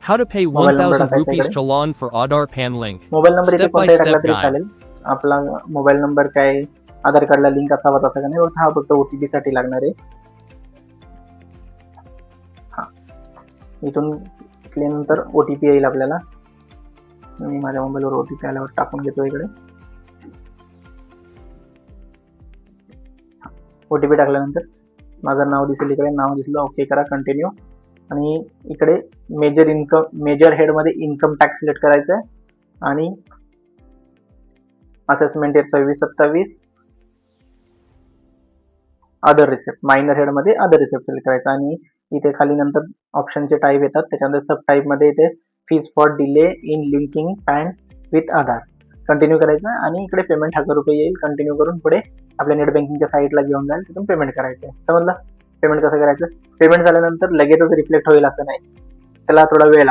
How to pay mobile number 1000 टाकायचा rupees इकडे. Challan for Aadhaar PAN link. Mobile number इथे Step by कोणताही टाकला step तरी guide. चालेल. आपला मोबाईल नंबर काय आधार कार्डला लिंक असावा तसा का नाही, हा फक्त ओटीपी साठी लागणार आहे. हा इथून क्लिकनंतर ओटीपी येईल आपल्याला. मी माझ्या मोबाईलवर ओटीपी आल्यावर टाकून घेतो इकडे. ओटीपी टाकल्यानंतर माझं नाव दिसेल, इकडे नाव दिसलं, ओके करा, कंटिन्यू. आणि इकडे मेजर हेड मध्ये इन्कम टॅक्स सिलेक्ट करायचं आहे आणि assessment 2627 other receipt, minor head मध्ये अदर रिसिप्ट सिलेक्ट करायचं. आणि इथे खाली नंतर ऑप्शनचे टाईप येतात, त्याच्यानंतर सब टाईप मध्ये इथे fees for delay in linking pan with Aadhaar continue करायचं. आणि इकडे पेमेंट 1000 रुपये येईल. कंटिन्यू करून पुढे आपल्या नेट बँकिंगच्या साईटला घेऊन जाईल, तिथून पेमेंट करायचं. समजलं पेमेंट कसं करायचं? पेमेंट झाल्यानंतर लगेचच रिफ्लेक्ट होईल असं नाही, त्याला थोडा वेळ